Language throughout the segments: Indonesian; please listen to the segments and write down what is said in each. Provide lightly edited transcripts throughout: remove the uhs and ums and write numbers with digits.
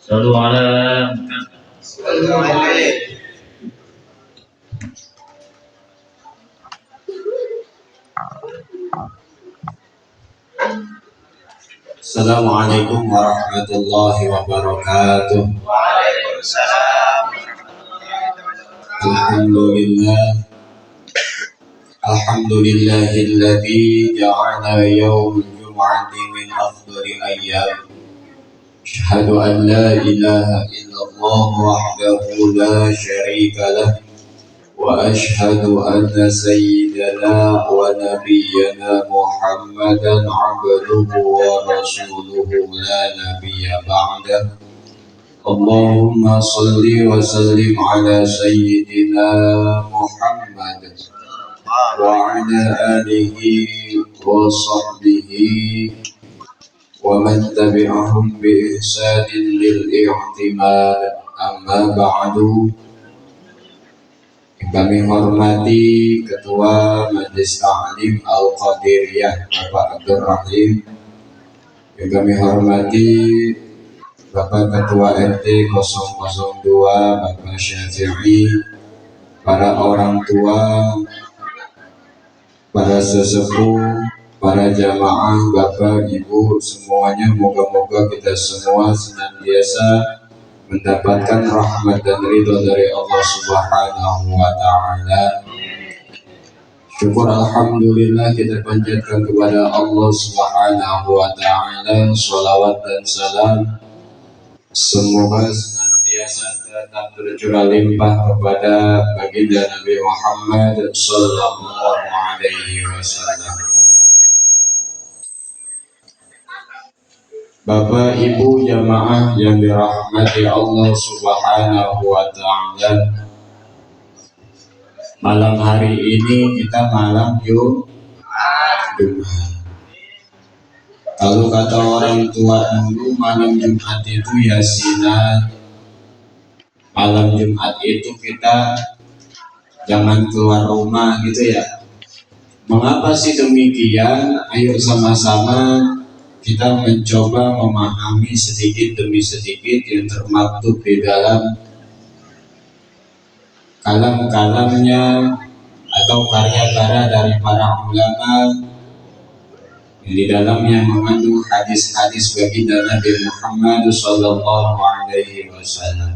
صلوا على Assalamualaikum warahmatullahi wabarakatuh. Waalaikumsalam. Alhamdulillahilladzi ja'ala yawmal jum'ati min afdali ayyam. Asyhadu an la ilaha illallah wahdahu la syarika lah wa asyhadu anna sayyidana wa nabiyyana Muhammadan abduhu wa rasuluhu la nabiyya ba'dah. Allahumma salli wa sallim ala sayyidina Muhammad wa ala alihi wa sahbihi wa man tabi'ahum bi ihsanin lil i'timad. Amma ba'du. Kami hormati Ketua Majelis Ta'lim Al-Qadiriyah Bapak Abdul Rahim. Yang kami hormati Bapak Ketua RT 002 Bapak Syafi'i, para orang tua, para sesepuh, para jamaah, Bapak, Ibu, semuanya moga-moga kita semua senantiasa mendapatkan rahmat dan ridho dari Allah Subhanahu wa Ta'ala. Syukur alhamdulillah kita panjatkan kepada Allah Subhanahu wa Ta'ala. Sholawat dan salam semoga senantiasa tetap tercurah limpah kepada baginda Nabi Muhammad sallallahu alaihi wasallam. Bapak Ibu jamaah yang dirahmati Allah Subhanahu wa Ta'ala, malam hari ini kita malam Jumat. Kalau kata orang tua dulu, malam Jumat itu yasinan. Malam Jumat itu kita jangan keluar rumah gitu ya. Mengapa sih demikian? Ayo sama-sama kita mencoba memahami sedikit demi sedikit yang termaktub di dalam kalam-kalamnya atau karya-karya dari para ulama yang di dalamnya mengandung hadis-hadis baginda Nabi Muhammad sallallahu alaihi wasallam.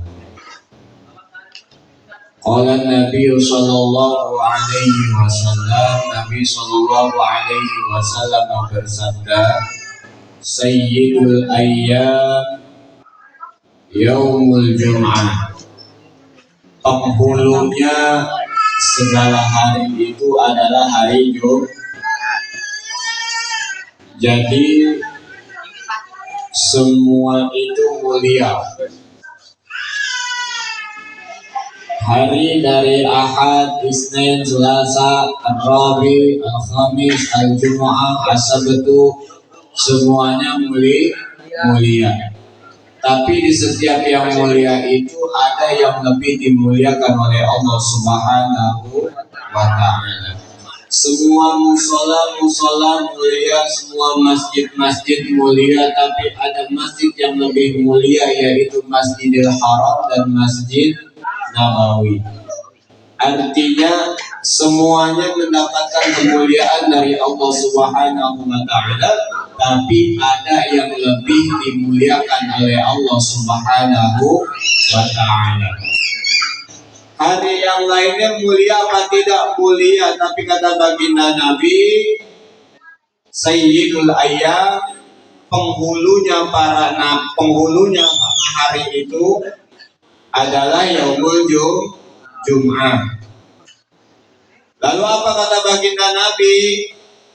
Qala Nabi sallallahu alaihi wasallam, Nabi sallallahu alaihi wasallam bersabda, Sayyidul ayyam yaumul jum'ah. Penghulunya segala hari itu adalah hari Jumat. Jadi semua itu mulia. Hari dari Ahad, Isnin, Selasa, Ar-Rabi, Al-Khamis, Al-Jum'ah, As-Sabtu, semuanya mulia. Tapi di setiap yang mulia itu ada yang lebih dimuliakan oleh Allah Subhanahu wa Ta'ala. Semua musola mulia, semua masjid mulia, tapi ada masjid yang lebih mulia, yaitu Masjidil Haram dan Masjid Nabawi. Artinya semuanya mendapatkan kemuliaan dari Allah Subhanahu wa Ta'ala, tapi ada yang lebih dimuliakan oleh Allah Subhanahu wa Ta'ala. Hari yang lainnya mulia apa tidak mulia, tapi kata baginda Nabi, Sayyidul ayyam, penghulunya hari itu adalah yaumul Jum'ah. Lalu apa kata baginda Nabi?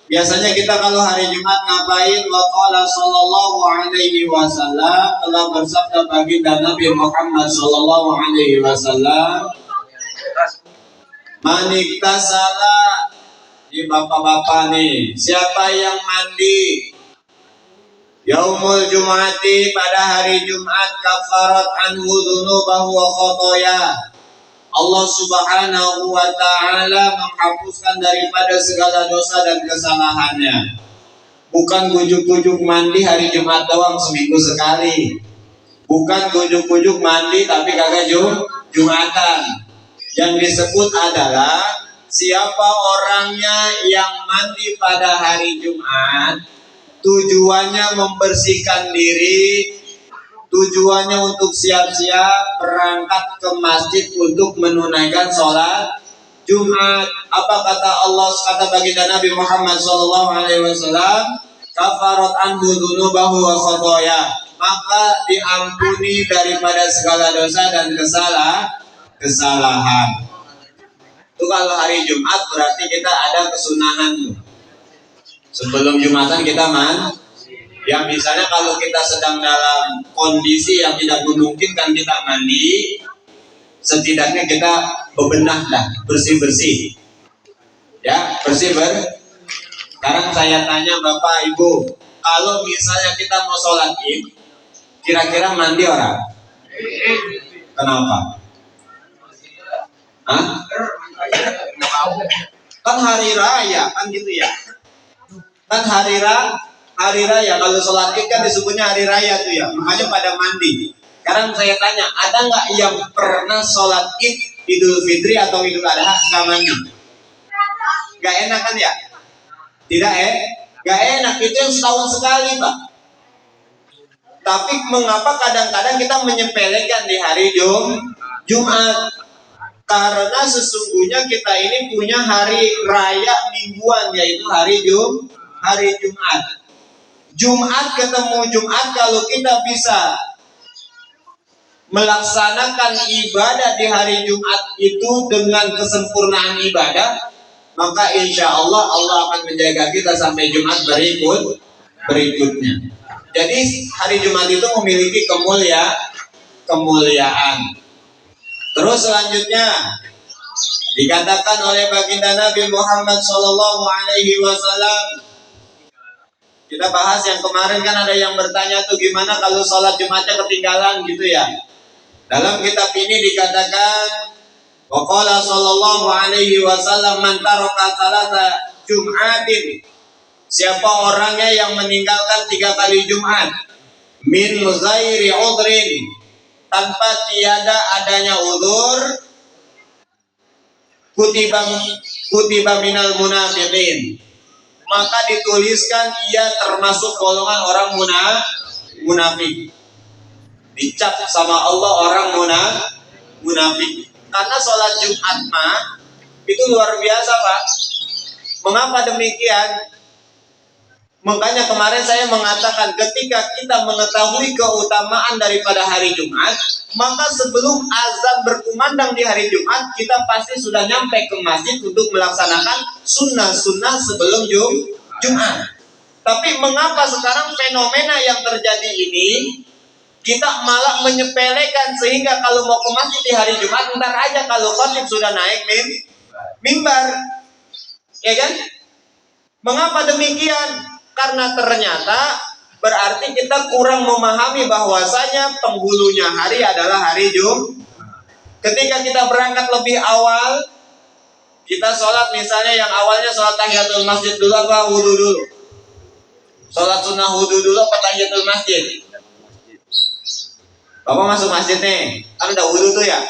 Biasanya kita kalau hari Jumat ngapain? Wa qala sallallahu alaihi wasallam, telah bersabda baginda Nabi Muhammad sallallahu alaihi wasallam, maniktasala, ini bapak-bapak nih, siapa yang mandi yaumul jum'ati, pada hari Jumat, kafarat anhu dzunubahu wa khotoya, Allah Subhanahu wa Ta'ala menghapuskan daripada segala dosa dan kesalahannya. Bukan ujuk-ujuk mandi hari Jumat doang seminggu sekali, Bukan kujuk-kujuk mandi tapi kagak Jumatan. Yang disebut adalah siapa orangnya yang mandi pada hari Jumat, tujuannya membersihkan diri, tujuannya untuk siap-siap berangkat ke masjid untuk menunaikan sholat Jumat. Apa kata Allah, kata baginda Nabi Muhammad SAW, kafarat anhu dzunubahu wa khotoya, maka diampuni daripada segala dosa dan kesalahan. Itu kalau hari Jumat berarti kita ada kesunahan tuh. Sebelum Jumatan kita ya misalnya kalau kita sedang dalam kondisi yang tidak memungkinkan kita mandi, setidaknya kita bebenah dah, bersih-bersih. Ya, Sekarang saya tanya Bapak Ibu, kalau misalnya kita mau sholat Id, kira-kira mandi orang? Kenapa? Hah? Kan hari raya, kan gitu ya? Kan hari raya, kalau sholat Id kan disebutnya hari raya tuh ya, makanya pada mandi. Sekarang saya tanya, ada nggak yang pernah sholat Id, Idul Fitri atau Idul Adha nggak mandi? Nggak enak kan ya? Tidak nggak enak, itu yang setahun sekali Pak. Tapi mengapa kadang-kadang kita menyepelekan di hari Jumat? Karena sesungguhnya kita ini punya hari raya mingguan, yaitu hari Jumat. Jumat ketemu Jumat, kalau kita bisa melaksanakan ibadah di hari Jumat itu dengan kesempurnaan ibadah, maka insya Allah Allah akan menjaga kita sampai Jumat berikutnya. Jadi hari Jumat itu memiliki kemuliaan. Terus selanjutnya dikatakan oleh baginda Nabi Muhammad SAW. Kita bahas yang kemarin kan ada yang bertanya tuh gimana kalau sholat Jumatnya ketinggalan gitu ya. Dalam kitab ini dikatakan waqala sallallahu alaihi wasallam man taraka salasa Jum'atin, siapa orangnya yang meninggalkan 3 kali Jumat min ghairi udhrin, tanpa tiada adanya udzur, kutiba minal munafiqin, maka dituliskan ia termasuk golongan orang munafik. Dicap sama Allah orang munafik. Karena sholat Jumat mah itu luar biasa Pak. Mengapa demikian? Makanya kemarin saya mengatakan ketika kita mengetahui keutamaan daripada hari Jumat, maka sebelum azan berkumandang di hari Jumat, kita pasti sudah nyampe ke masjid untuk melaksanakan sunnah-sunnah sebelum Jumat. Tapi mengapa sekarang fenomena yang terjadi ini, kita malah menyepelekan sehingga kalau mau ke masjid di hari Jumat, ntar aja kalau khatib sudah naik mimbar, ya kan? Mengapa demikian? Karena ternyata berarti kita kurang memahami bahwasanya penghulunya hari adalah hari Jumat. Ketika kita berangkat lebih awal, kita sholat misalnya yang awalnya sholat tahiyatul masjid dulu apa wudu dulu? Sholat sunnah wudu dulu apa tahiyatul masjid? Bapak masuk masjid nih, kan udah wudu tuh ya.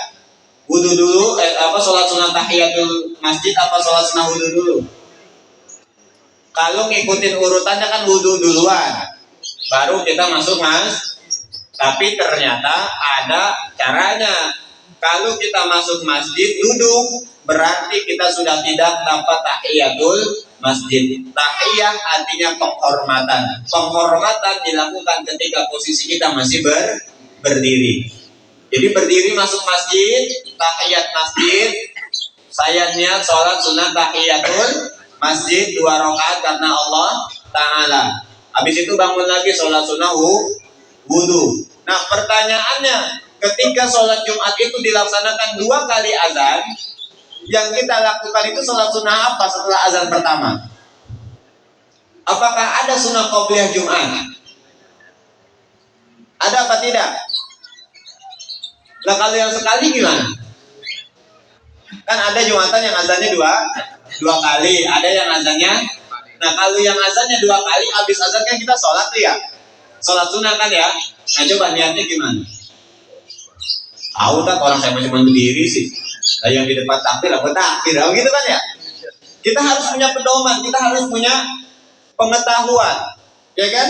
Wudu dulu, sholat sunnah tahiyatul masjid apa sholat sunnah wudu dulu? Kalau ngikutin urutannya kan wudu duluan, baru kita masuk Tapi ternyata ada caranya. Kalau kita masuk masjid duduk, berarti kita sudah tidak dapat tahiyatul masjid. Tahiyah artinya penghormatan. Penghormatan dilakukan ketika posisi kita masih berdiri. Jadi berdiri masuk masjid, tahiyat masjid, saya niat sholat sunnah tahiyatul masjid 2 rakaat karena Allah Ta'ala. Habis itu bangun lagi sholat sunnah wudu. Nah pertanyaannya, ketika sholat Jumat itu dilaksanakan 2 kali azan, yang kita lakukan itu sholat sunnah apa setelah azan pertama? Apakah ada sunnah qobliyah Jumat? Ada apa tidak? Nah kalau yang sekali gimana? Kan ada Jumatan yang azannya dua kali, ada yang azannya. Nah kalau yang azannya 2 kali, habis azan kan kita sholat tuh ya. Sholat sunnah kan ya. Nah coba niatnya gimana? Tahu tak orang saya cuma berdiri sih. Nah, yang di depan takbir apa takbir? Gitu kan ya. Kita harus punya pedoman, kita harus punya pengetahuan, ya kan?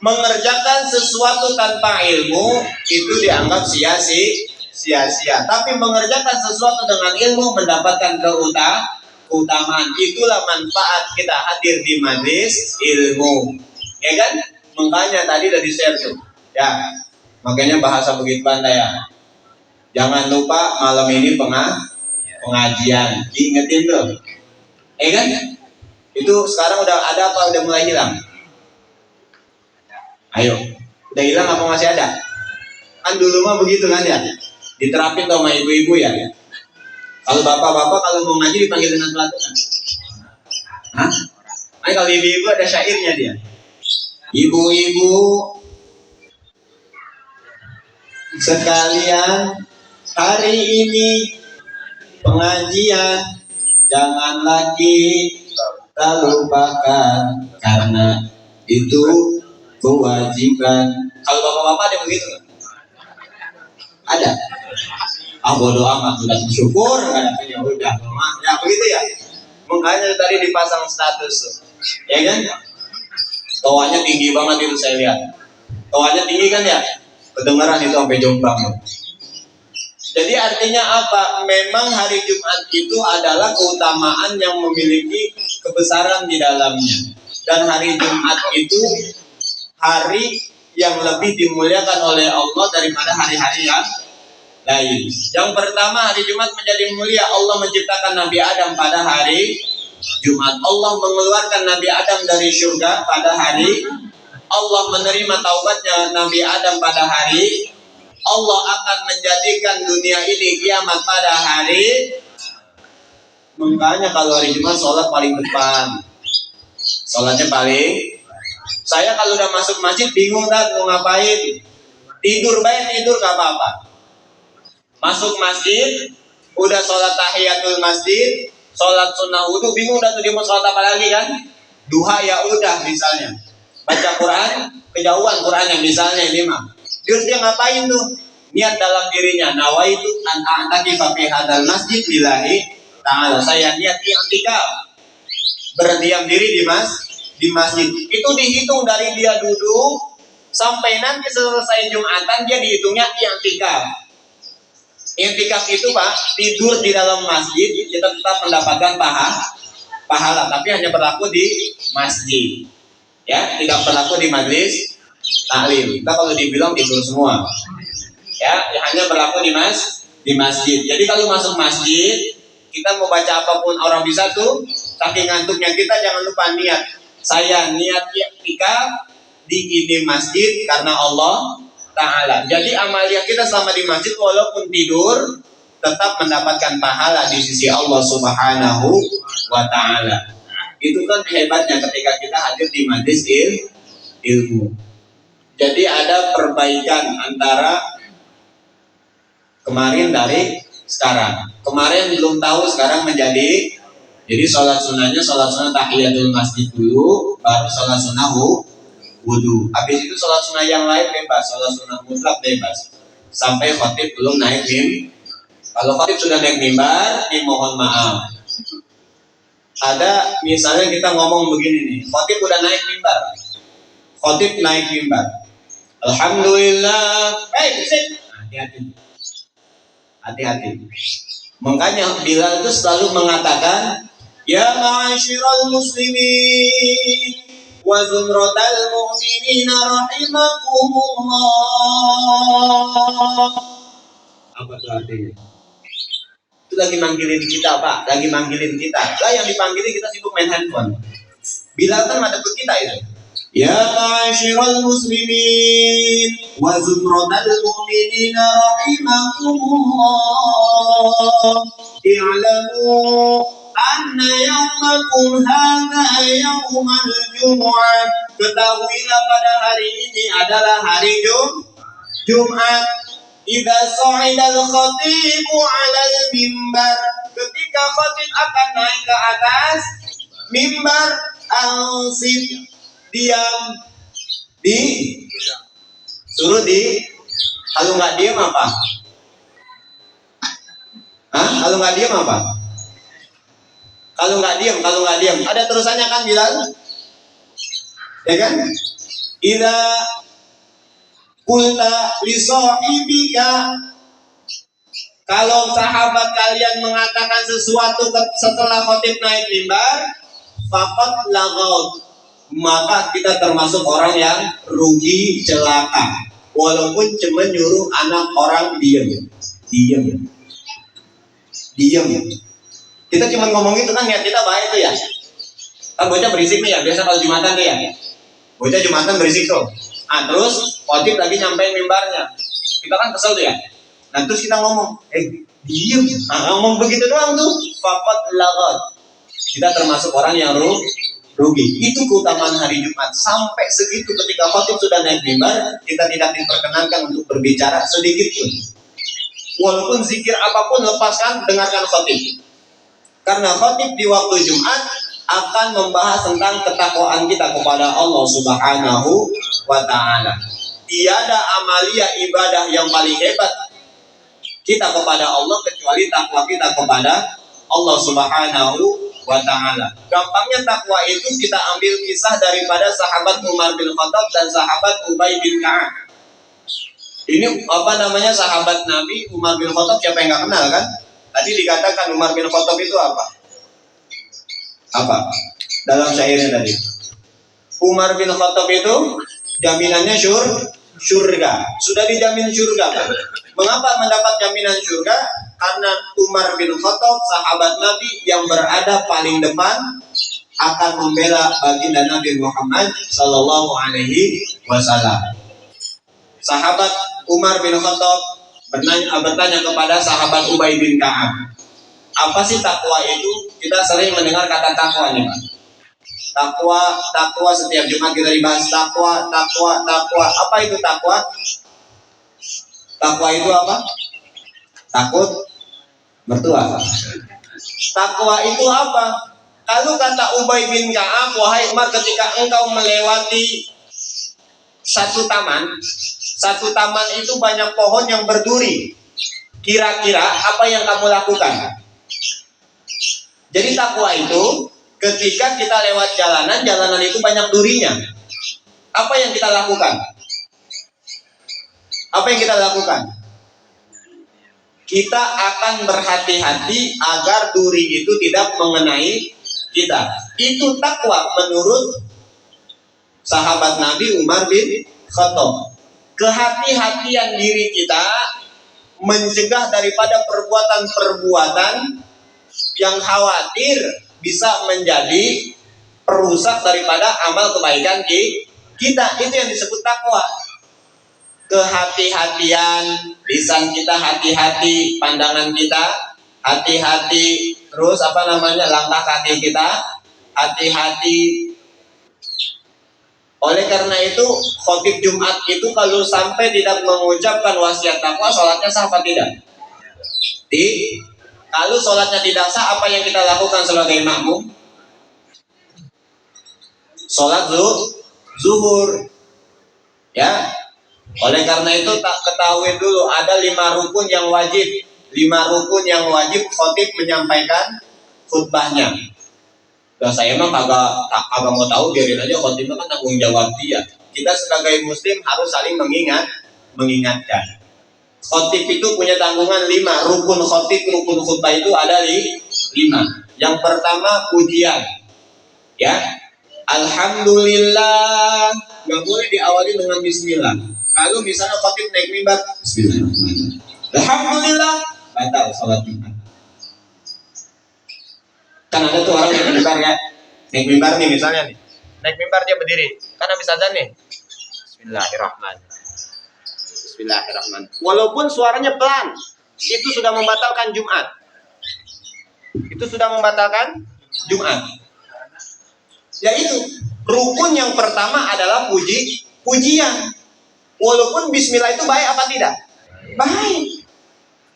Mengerjakan sesuatu tanpa ilmu itu dianggap sia-sia. Tapi mengerjakan sesuatu dengan ilmu mendapatkan keutamaan. Itulah manfaat kita hadir di majelis ilmu, ya kan? Makanya tadi udah di-share tuh, ya. Makanya bahasa Bukit Banda ya. Jangan lupa malam ini pengajian, diingetin tuh, kan? Itu sekarang udah ada apa udah mulai hilang? Ayo, udah hilang apa masih ada? Kan dulu mah begitu kan ya, diterapin sama ibu-ibu ya. Kalau bapak-bapak kalau mau ngaji dipanggil dengan pelatunan. Hah? Nah, kalau ibu-ibu ada syairnya dia. Ibu-ibu sekalian, hari ini pengajian jangan lagi terlupakan karena itu kewajiban. Kalau bapak-bapak ada begitu nggak? Ada. Bodoh amat, udah bersyukur kan ya udah. Ya begitu ya. Makanya tadi dipasang status tuh. Ya kan? Toanya tinggi banget itu saya lihat. Toanya tinggi kan ya? Kedengaran itu sampai Jombang. Jadi artinya apa? Memang hari Jumat itu adalah keutamaan yang memiliki kebesaran di dalamnya. Dan hari Jumat itu hari yang lebih dimuliakan oleh Allah daripada hari-hari yang lain. Yang pertama, hari Jumat menjadi mulia. Allah menciptakan Nabi Adam pada hari Jumat. Allah mengeluarkan Nabi Adam dari surga pada hari. Allah menerima taubatnya Nabi Adam pada hari. Allah akan menjadikan dunia ini kiamat pada hari. Makanya kalau hari Jumat sholat paling depan. Sholatnya paling. Saya kalau udah masuk masjid bingung kan mau ngapain. Tidur gak apa-apa. Masuk masjid, udah sholat tahiyatul masjid, sholat sunnah wudu, bingung udah tuh dia mau sholat apa lagi kan? Duha ya udah misalnya. Baca Quran, kejauhan Qurannya misalnya ini mah. Terus dia ngapain tuh? Niat dalam dirinya, nawaitu an a'takifa fi hadzal masjid billahi ta'ala. Saya niat i'tikaf. Berdiam diri di masjid. Itu dihitung dari dia duduk sampai nanti selesai Jumatan dia dihitungnya i'tikaf. I'tikaf itu Pak, tidur di dalam masjid kita tetap mendapatkan pahala, tapi hanya berlaku di masjid. Ya, tidak berlaku di majlis taklim. Kita kalau dibilang tidur semua. Ya, hanya berlaku di masjid. Jadi kalau masuk masjid, kita mau baca apapun orang bisa tuh, saking ngantuknya kita jangan lupa niat. Saya niat i'tikaf di ini masjid karena Allah Ta'ala. Jadi amalia kita selama di masjid walaupun tidur tetap mendapatkan pahala di sisi Allah Subhanahu wa Ta'ala. Itu kan hebatnya ketika kita hadir di majlis ilmu. Jadi ada perbaikan antara kemarin dari sekarang. Kemarin belum tahu, sekarang menjadi. Jadi sholat sunnah tahiyatul masjid dulu, baru sholat sunnah wudu. Habis itu sholat sunnah yang lain bebas, sholat sunnah mutlak bebas. Sampai khatib belum naik Kalau khatib sudah naik mimbar, dimohon maaf. Ada misalnya kita ngomong begini nih, khatib udah naik mimbar. Khatib naik mimbar. Alhamdulillah. Hati-hati. Makanya Bilal itu selalu mengatakan, ya ma'asyiral muslimin wa zumratal mu'minina rahimakumullah. Apa itu artinya? Itu lagi manggilin kita Pak, lagi manggilin kita. Lah yang dipanggilin kita sibuk main handphone. Bilal kan ada kita itu. Ya ma'asyiral muslimin wa zumratal mu'minina rahimakumullah. I'lamu anna yawmakum hadha yawmal jumu'ah. Ketahuilah pada hari ini adalah hari Jumat. Idza sa'idal khatibu 'alal mimbar. Ketika khatib akan naik ke atas mimbar, ansib, diam. Suruh kalau nggak diem apa? Kalau nggak diem apa? Kalau nggak diem, ada terusannya kan bilang, ya kan? Ila kulta li sahibika, kalau sahabat kalian mengatakan sesuatu setelah khotib naik mimbar, faqad lagaut, maka kita termasuk orang yang rugi, celaka. Walaupun cuma nyuruh anak orang diam. Kita cuma ngomong itu kan niat kita baik tuh ya. Kan bocah berisik nih ya, biasa kalau Jumatan tuh ya. Bocah Jumatan berisik tuh. Terus khotib lagi nyampein mimbarnya. Kita kan kesel tuh ya. Nah terus kita ngomong, diem. Ngomong begitu doang tuh, faqad lagat. Kita termasuk orang yang rugi. Itu keutamaan hari Jumat. Sampai segitu ketika khotib sudah naik mimbar, kita tidak diperkenankan untuk berbicara sedikit pun. Walaupun zikir apapun lepaskan, dengarkan khotib. Karena khotib di waktu Jumat akan membahas tentang ketakwaan kita kepada Allah Subhanahu wa ta'ala. Tiada amalia ibadah yang paling hebat kita kepada Allah kecuali takwa kita kepada Allah Subhanahu wa ta'ala. Gampangnya takwa itu kita ambil kisah daripada sahabat Umar bin Khattab dan sahabat Ubay bin Ka'ab. Ini sahabat Nabi Umar bin Khattab, siapa yang nggak kenal kan? Tadi dikatakan Umar bin Khattab itu apa? Dalam syairnya tadi, Umar bin Khattab itu jaminannya surga. Sudah dijamin surga kan? Mengapa mendapat jaminan surga? Karena Umar bin Khattab, sahabat Nabi yang berada paling depan, akan membela baginda Nabi Muhammad Sallallahu Alaihi Wasallam. Sahabat Umar bin Khattab bertanya kepada sahabat Ubay bin Ka'ab, apa sih takwa itu? Kita sering mendengar kata takwa nih Pak. Takwa setiap Jumat kita dibahas takwa. Apa itu takwa? Takwa itu apa? Takut mertua. Takwa itu apa? Kalau kata Ubay bin Ka'ab, wahai Umar, ketika engkau melewati satu taman itu banyak pohon yang berduri. Kira-kira apa yang kamu lakukan? Jadi takwa itu ketika kita lewat jalanan itu banyak durinya. Apa yang kita lakukan? Kita akan berhati-hati agar duri itu tidak mengenai kita. Itu takwa menurut sahabat Nabi Umar bin Khattab. Kehati-hatian diri kita mencegah daripada perbuatan-perbuatan yang khawatir bisa menjadi perusak daripada amal kebaikan kita. Itu yang disebut takwa. Kehati-hatian, lisan kita hati-hati, pandangan kita hati-hati, terus langkah kaki kita hati-hati. Oleh karena itu, khotib Jumat itu kalau sampai tidak mengucapkan wasiat takwa, sholatnya sah apa tidak? Kalau sholatnya tidak sah, apa yang kita lakukan sebagai makmum? Sholat zuhur. Ya. Oleh karena itu, tak ketahui dulu ada 5 rukun yang wajib. 5 rukun yang wajib khotib menyampaikan khutbahnya. Saya emang kagak mau tahu, biarin aja, khotib itu kan tanggung jawab dia. Kita sebagai muslim harus saling mengingatkan. Khotib itu punya tanggungan 5. Rukun khutbah itu ada 5. Yang pertama pujian. Ya. Alhamdulillah. Gak boleh diawali dengan bismillah. Kalau misalnya khotib naik mimbar, bismillahirrahmanirrahim, alhamdulillah, batal salat Jumat. Kan ada tuh orang naik mimbar ya, naik mimbar nih misalnya nih, naik mimbar dia berdiri, kan habis azan nih, Bismillahirrahmanirrahim. Walaupun suaranya pelan, itu sudah membatalkan Jumat. Yaitu rukun yang pertama adalah pujian. Walaupun bismillah itu baik apa tidak? Baik.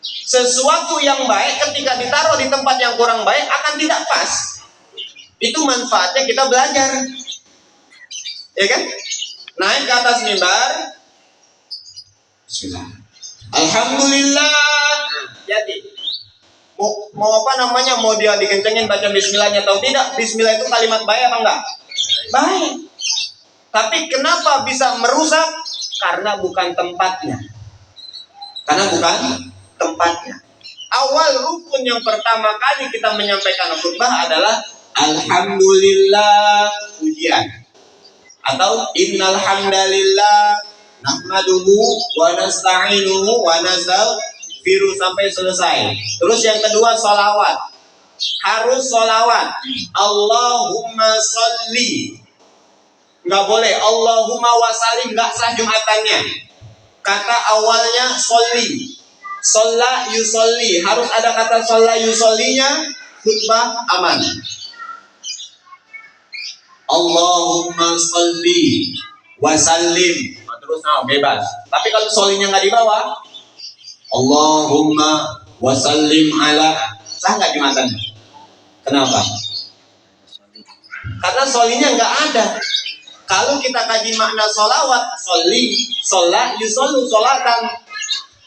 Sesuatu yang baik ketika ditaruh di tempat yang kurang baik akan tidak pas. Itu manfaatnya kita belajar. Ya kan? naik ke atas mimbar, Bismillah. Alhamdulillah. Jadi mau apa namanya, mau dia dikencengin baca bismillahnya atau tidak, bismillah itu kalimat baik apa enggak? Baik. Tapi kenapa bisa merusak? Karena bukan tempatnya. Awal rukun yang pertama kali kita menyampaikan khutbah adalah alhamdulillah, pujian, atau innal hamdalillah nahmaduhu wa nasta'inuhu wa nastaghfiruh sampai selesai. Terus yang kedua sholawat. Harus sholawat. Allahumma sholli. Nggak boleh Allahumma wasallim, nggak sah Jumatannya. Kata awalnya sholli. Sholla yusolli. Harus ada kata sholla yusollinya, khutbah aman. Allahumma sholli wasallim. Terus bebas. Tapi kalau solinya nggak dibawa, Allahumma wasallim ala, sah nggak Jumatan? Kenapa? Karena solinya nggak ada. Kalau kita kaji makna solawat, soli, sholat, yusolu, sholatan.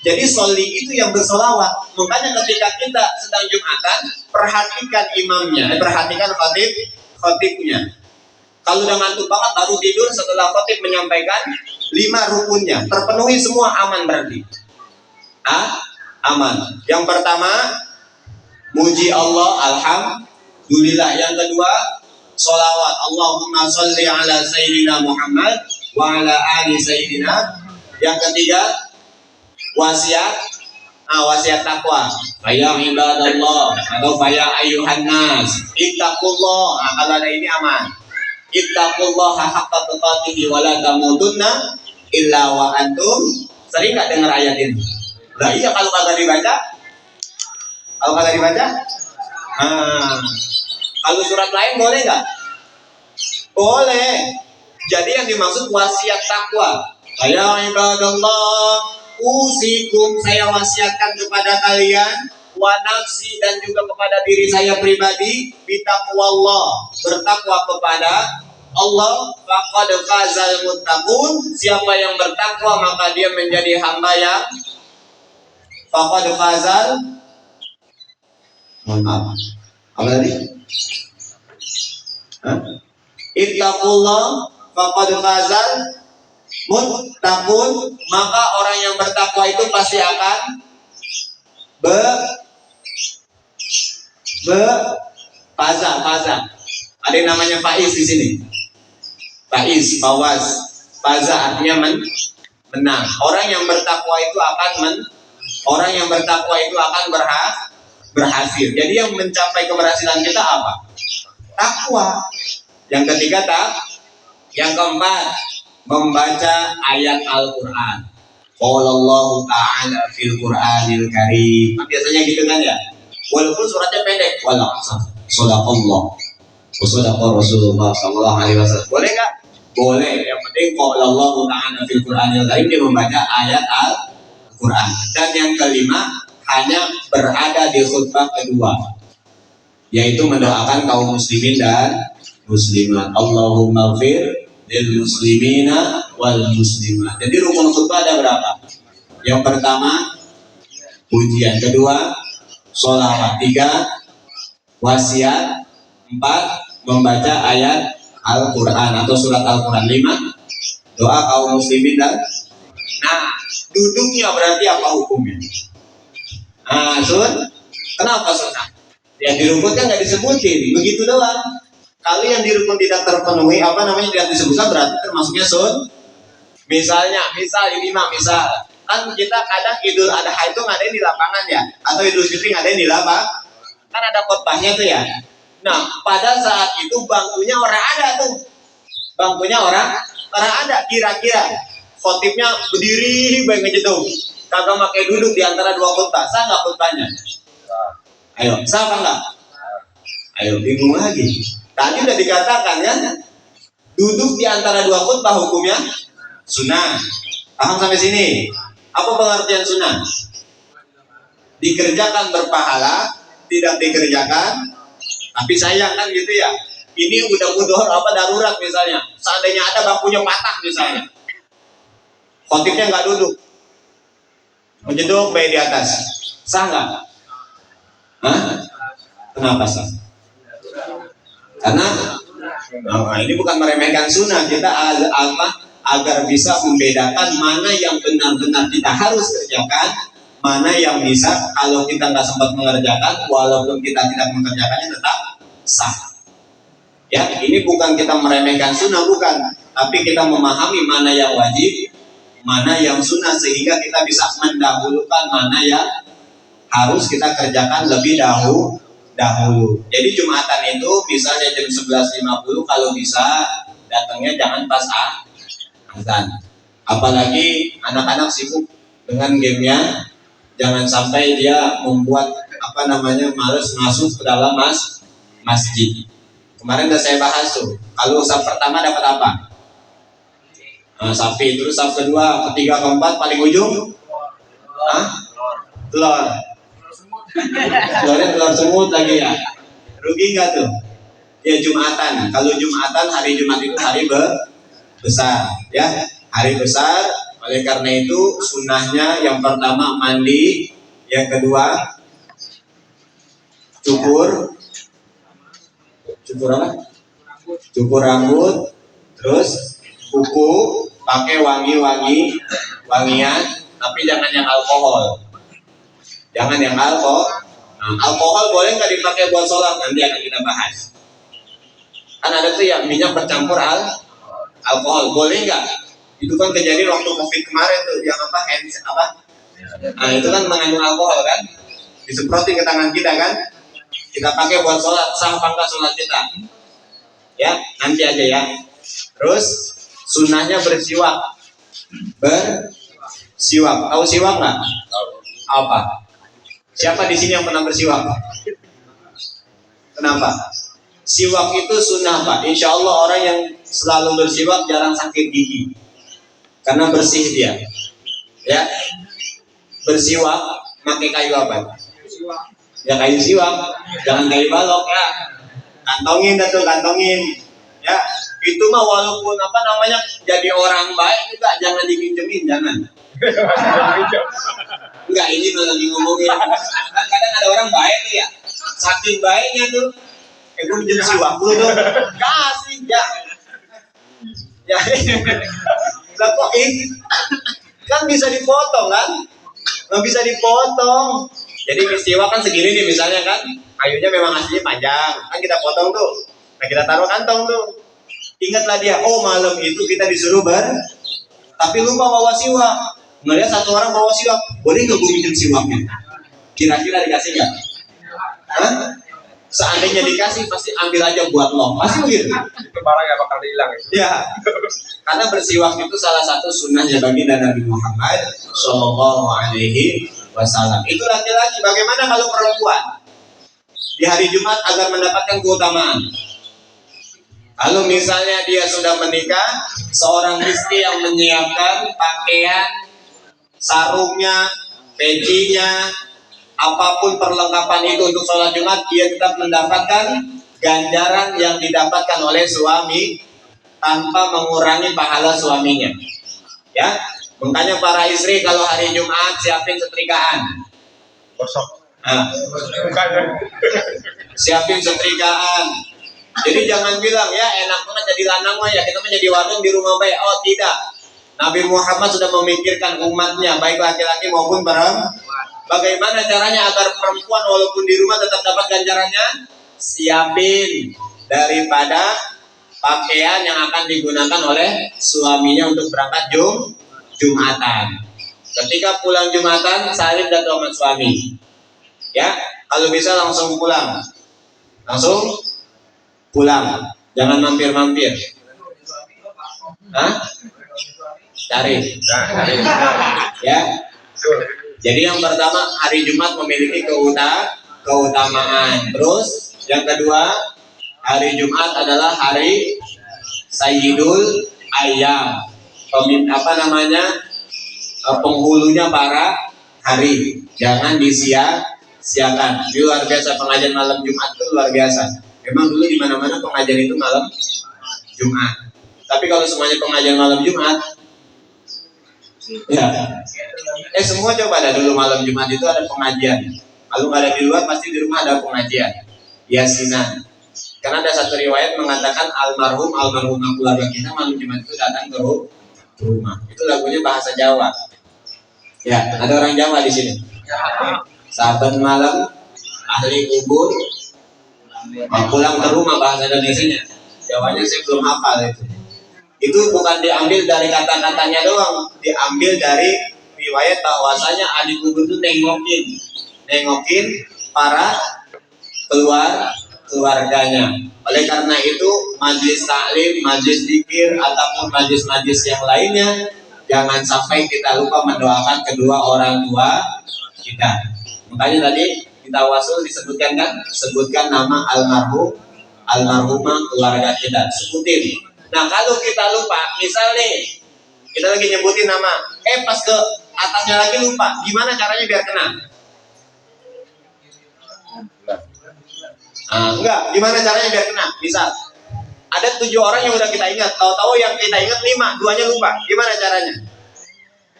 Jadi soli itu yang bersolawat. Makanya ketika kita sedang Jumatan, perhatikan imamnya, perhatikan khotibnya. Kalau udah ngantuk banget baru tidur setelah khotib menyampaikan 5 rukunnya, terpenuhi semua, aman berarti. Aman. Yang pertama, muji Allah, alhamdulillah. Yang kedua, sholawat. Allahumma sholli ala sayyidina Muhammad wa ala ali sayyidina. Yang ketiga, wasiat. Wasiat takwa. Faya ibadallah atau faya ayuhan nas, ittaqullah. Kalau ada ini aman. Ittaqullaha haqqa tuqatih wa la tamutunna illa wa antum. Sering nggak dengar ayat ini? Nah iya, kalau kagak dibaca, kalau surat lain boleh nggak? Boleh. Jadi yang dimaksud wasiat takwa. Ya ibadallah, usikum, saya wasiatkan kepada kalian, wa nafsi, dan juga kepada diri saya pribadi, bitaqwallah, bertakwa kepada Allah. Faqad fazal muttaqun, siapa yang bertakwa maka dia menjadi hamba yang faqad fazal. Maaf, apa tadi? Ittaqullah faqad fazal muttaqun, maka orang yang bertakwa itu pasti akan faza. Ada yang namanya faiz di sini. Faiz, fawaz, faza artinya menang. Orang yang bertakwa itu akan berhasil. Jadi yang mencapai keberhasilan kita apa? Takwa. Yang ketiga yang keempat, membaca ayat Al-Quran. Qaulallahu ta'ala fil Qur'anil Karim. Biasanya gitu kan ya. Walaupun suratnya pendek. Sadaqallah wa sadaqa Rasulullah sallallahu alaihi wasallam. Boleh enggak? Boleh. Yang penting qaulallahu ta'ala fil Qur'anil Karim, dia membaca ayat Al-Quran. Dan yang kelima, hanya berada di khutbah kedua, yaitu mendoakan kaum muslimin dan muslimat. Allahumma ighfir lil muslimina wal muslimat. Jadi rukun khutbah ada berapa? Yang pertama, pujian. Kedua, sholawat. 3, wasiat. 4, membaca ayat Al-Quran atau surat Al-Quran. 5, doa kaum muslimin dan. Nah, duduknya berarti apa hukumnya? Kenapa sunnah? Yang di rukun kan nggak disebutin, begitu doang. Kalau yang di rukun tidak terpenuhi, tidak disebutkan, berarti termasuknya misal kan kita kadang Idul Adha itu ngadain di lapangan ya, atau Idul Fitri ngadain di lapangan, kan ada khotbahnya tuh ya. Nah, pada saat itu bangkunya orang ada, kira-kira khotibnya berdiri baik ngejedong, kagak pakai duduk di antara dua khutbah, sah nggak khutbahnya? Ayo, sah apa enggak? Ayo, bingung lagi. Tadi udah dikatakan kan, duduk di antara dua khutbah hukumnya sunnah. Paham sampai sini? Apa pengertian sunnah? Dikerjakan berpahala, tidak dikerjakan tapi sayang, kan gitu ya. Ini udah mudor apa darurat misalnya. Seandainya ada bangkunya patah misalnya. Khotibnya nggak duduk, menjeduk bayi di atas. Sah nggak? Hah? Kenapa sah? Karena ini bukan meremehkan sunnah, kita agar bisa membedakan mana yang benar-benar kita harus kerjakan, mana yang bisa kalau kita nggak sempat mengerjakan, walaupun kita tidak mengerjakannya tetap sah. Ya, ini bukan kita meremehkan sunnah, bukan, tapi kita memahami mana yang wajib, mana yang sunnah, sehingga kita bisa mendahulukan mana yang harus kita kerjakan lebih dahulu. Jadi Jumatan itu misalnya jam 11.50, kalau bisa datangnya jangan pas azan. Apalagi anak-anak sibuk dengan gamenya, jangan sampai dia membuat males masuk ke dalam masjid. Kemarin udah saya bahas tuh, kalau saf pertama dapat apa? Sapi, terus saf kedua, ketiga, keempat, paling ujung telur. Telurnya telur semut lagi ya. Rugi nggak tuh? Ya Jumatan. Kalau Jumatan, hari Jumat itu hari besar, ya, hari besar. Oleh karena itu sunnahnya yang pertama mandi, yang kedua cukur apa? Cukur rambut, terus kuku, pakai wangian, tapi jangan yang alkohol. Alkohol boleh nggak dipakai buat sholat? Nanti akan kita bahas. Kan ada tuh yang minyak bercampur alkohol, boleh nggak? Itu kan kejadian waktu COVID kemarin tuh, yang itu kan mengandung alkohol kan? Disemprotin ke tangan kita kan? Kita pakai buat sholat, sah apa enggak sholat kita? Ya, nanti aja ya. Terus sunnahnya bersiwak. Tahu siwak nggak? Apa? Siapa di sini yang pernah bersiwak? Kenapa? Siwak itu sunnah, Pak. Insya Allah orang yang selalu bersiwak jarang sakit gigi, karena bersih dia. Ya, bersiwak pakai kayu apa? Ya kayu siwak, jangan kayu balok ya. Kantongin. Ya, itu mah walaupun jadi orang baik juga jangan dipinjemin, jangan. Enggak, ini lagi ngomongin. Kadang ada orang baik tuh ya, saking baiknya tuh, gue minjem siwak dulu dong, kasih ya. Lah kok ini kan bisa dipotong kan? Nggak bisa dipotong. Jadi siwak kan segini nih misalnya kan, kayunya memang aslinya panjang, kan kita potong tuh. Nah kita taruh kantong tuh. Ingatlah dia, oh malam itu kita disuruh tapi lupa bawa siwak. Ngeliat satu orang bawa siwak, boleh nggak gue minjem siwaknya? Kira-kira dikasih nggak? Seandainya dikasih, pasti ambil aja buat lo. Pasti begitu. Itu barang yang bakal hilang. Ya, karena bersiwak itu salah satu sunnahnya baginda Nabi Muhammad Shallallahu Alaihi Wasallam. Itu laki-laki. Bagaimana kalau perempuan di hari Jumat agar mendapatkan keutamaan? Kalau misalnya dia sudah menikah, seorang istri yang menyiapkan pakaian, sarungnya, pecinya, apapun perlengkapan itu untuk sholat Jumat, dia tetap mendapatkan ganjaran yang didapatkan oleh suami tanpa mengurangi pahala suaminya. Ya, makanya para istri kalau hari Jumat siapin setrikaan. Siapin setrikaan. Jadi jangan bilang ya enak banget jadi lanang mah ya, kita menjadi warung di rumah baik. Oh tidak. Nabi Muhammad sudah memikirkan umatnya, baik laki-laki maupun perempuan. Bagaimana caranya agar perempuan walaupun di rumah tetap dapat ganjarannya? Siapin daripada pakaian yang akan digunakan oleh suaminya untuk berangkat Jumatan. Ketika pulang Jumatan, salib dan sama suami. Ya, kalau bisa langsung pulang. Jangan mampir-mampir. Cari. Ya. Jadi yang pertama, hari Jumat memiliki keutamaan. Terus yang kedua, hari Jumat adalah hari Sayyidul Ayyam. Penghulunya para hari. Jangan disia-siakan. Ini luar biasa, pengajian malam Jumat itu luar biasa. Memang dulu di mana-mana pengajian itu malam Jumat. Tapi kalau semuanya pengajian malam Jumat, ya, semua coba ada dulu malam Jumat itu ada pengajian. Kalau nggak ada di luar, pasti di rumah ada pengajian, yasinan. Karena ada satu riwayat mengatakan almarhumah keluarga kita malam Jumat itu datang ke rumah. Itu lagunya bahasa Jawa. Ya, ada orang Jawa di sini. Saben malam ahli kubur pulang ke rumah, bahasa Indonesianya. Jawanya saya belum hafal itu. Itu bukan diambil dari kata-katanya doang, diambil dari riwayat bahwasanya ahli kubur itu nengokin para keluarganya. Oleh karena itu majlis taklim, majlis zikir ataupun majlis-majlis yang lainnya jangan sampai kita lupa mendoakan kedua orang tua kita. Makanya tadi kita wasul sebutkan nama almarhumah keluarga kita, sebutin. Nah kalau kita lupa, misal nih kita lagi nyebutin nama, pas ke atasnya lagi lupa, gimana caranya biar kena? Enggak, gimana caranya biar kena? Misal ada 7 orang yang udah kita ingat, tahu-tahu yang kita ingat 5, 2-nya lupa, gimana caranya?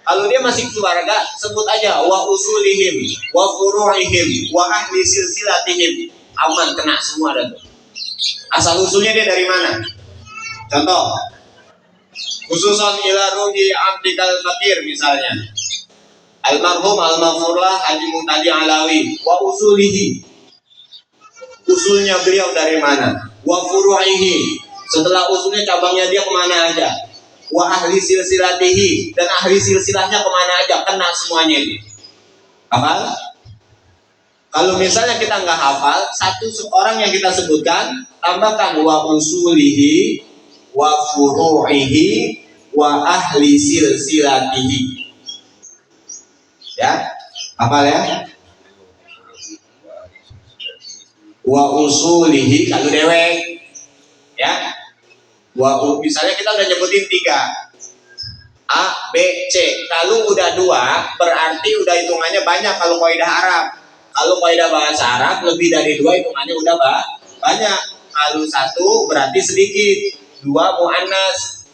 Kalau dia masih keluarga, sebut aja wa usulihim, wa furu'ihim, wa ahli silsilatihim. Aman, kena semua ada tuh. Asal usulnya dia dari mana? Contoh, khususan ila ruhi abdikal fakir misalnya. Almarhum almarhumlah Haji Muhtadi Alawi, wa usulihi. Usulnya beliau dari mana? Wa furu'ihi. Setelah usulnya cabangnya dia kemana aja? Wa ahli silsilatihi, dan ahli silsilahnya kemana aja, kena semuanya ini. Hafal? Kalau misalnya kita nggak hafal, satu orang yang kita sebutkan, tambahkan wa usulihi, wa furu'ihi, wa ahli silsilatihi. Ya, hafal ya? Wa usulihi, kalau dewek, ya. Misalnya kita udah nyebutin 3 A, B, C. Kalau udah 2 berarti udah hitungannya banyak kalau kaidah Arab. Kalau kaidah bahasa Arab lebih dari 2 hitungannya udah banyak. Kalau 1 berarti sedikit, 2 muannas,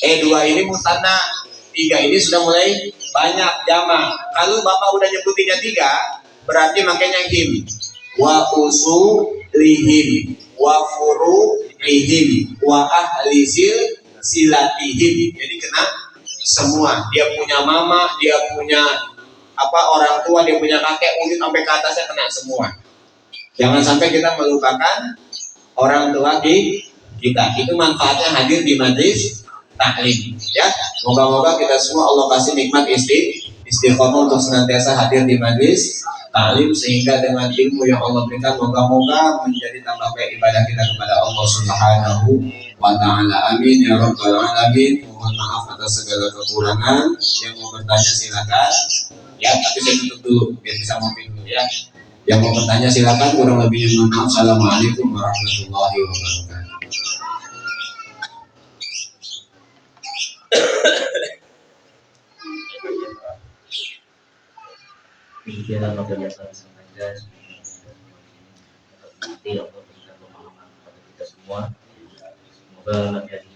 2 ini musanna, 3 ini sudah mulai banyak jama'. Kalau Bapak udah nyebutinnya 3 berarti makanya him. Wa usulihim, wa furu'ihim, wa ahli silatihim. Jadi kena semua. Dia punya mama, dia punya orang tua, dia punya kakek, mungkin sampai ke atasnya kena semua. Jangan sampai kita melupakan orang tua kita. Itu manfaatnya hadir di majlis taklim. Ya, moga-moga kita semua Allah kasih nikmat istiqomah untuk senantiasa hadir di majlis taklim, sehingga dengan ilmu yang Allah berikan moga-moga menjadi tambah baik ibadah kita kepada Allah Subhanahu wa ta'ala. Amin ya rabbal alamin. Mohon maaf atas segala kekurangan. Yang mau bertanya silakan. Ya, tapi saya tutup dulu biar bisa ngopi dulu ya. Yang mau bertanya silakan, kurang lebihnya mohon maaf. Assalamualaikum warahmatullahi wabarakatuh. Pikiran kebiasaan sengaja nanti Allah berikan pemahaman kepada kita semua. Semoga nanti